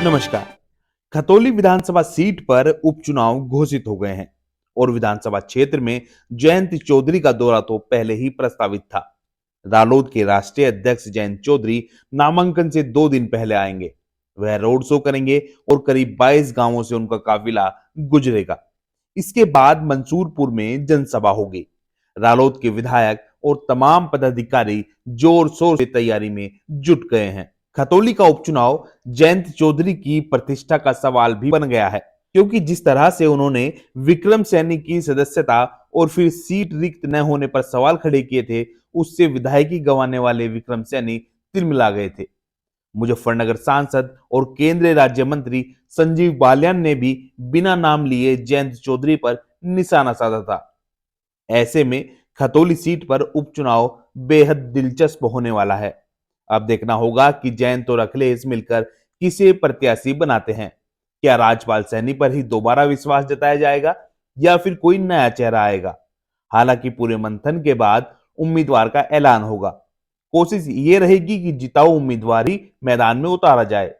नमस्कार। खतौली विधानसभा सीट पर उपचुनाव घोषित हो गए हैं और विधानसभा क्षेत्र में जयंत चौधरी का दौरा तो पहले ही प्रस्तावित था। रालोद के राष्ट्रीय अध्यक्ष जयंत चौधरी नामांकन से 2 दिन पहले आएंगे। वह रोड शो करेंगे और करीब 22 गांवों से उनका काफिला गुजरेगा। इसके बाद मंसूरपुर में जनसभा होगी। रालोद के विधायक और तमाम पदाधिकारी जोर शोर से तैयारी में जुट गए हैं। खतौली का उपचुनाव जयंत चौधरी की प्रतिष्ठा का सवाल भी बन गया है, क्योंकि जिस तरह से उन्होंने विक्रम सैनी की सदस्यता और फिर सीट रिक्त न होने पर सवाल खड़े किए थे, उससे विधायकी गंवाने वाले विक्रम सैनी तिलमिला गए थे। मुजफ्फरनगर सांसद और केंद्रीय राज्य मंत्री संजीव बालियान ने भी बिना नाम लिए जयंत चौधरी पर निशाना साधा था। ऐसे में खतौली सीट पर उपचुनाव बेहद दिलचस्प होने वाला है। अब देखना होगा कि जयंत और अखिलेश मिलकर किसे प्रत्याशी बनाते हैं। क्या राजपाल सैनी पर ही दोबारा विश्वास जताया जाएगा या फिर कोई नया चेहरा आएगा? हालांकि पूरे मंथन के बाद उम्मीदवार का ऐलान होगा। कोशिश ये रहेगी कि जिताऊ उम्मीदवार ही मैदान में उतारा जाए।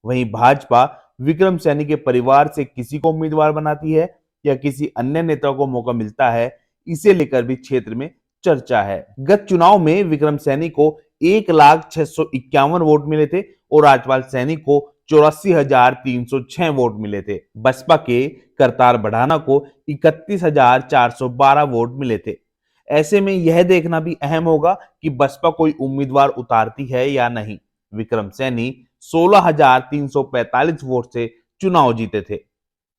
वहीं भाजपा विक्रम सैनी के परिवार से किसी को उम्मीदवार बनाती है या किसी अन्य नेता को मौका मिलता है, इसे लेकर भी क्षेत्र में चर्चा है। गत चुनाव में विक्रम सैनी को 1,06,51 वोट मिले थे और राजपाल सैनी को 84,306 वोट मिले थे। बसपा के करतार बढ़ाना को 31,412 वोट मिले थे। ऐसे में यह देखना भी अहम होगा कि बसपा कोई उम्मीदवार उतारती है या नहीं। विक्रम सैनी 16,345 वोट से चुनाव जीते थे।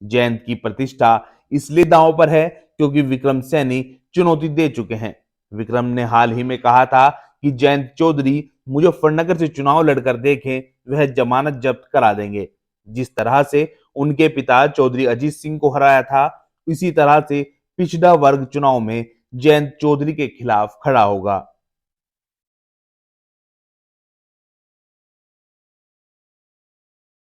जयंत की प्रतिष्ठा इसलिए दांव पर है क्योंकि विक्रम सैनी चुनौती दे चुके हैं। विक्रम ने हाल ही में कहा था कि जयंत चौधरी मुजफ्फरनगर से चुनाव लड़कर देखें, वह जमानत जब्त करा देंगे। जिस तरह से उनके पिता चौधरी अजीत सिंह को हराया था, इसी तरह से पिछड़ा वर्ग चुनाव में जयंत चौधरी के खिलाफ खड़ा होगा।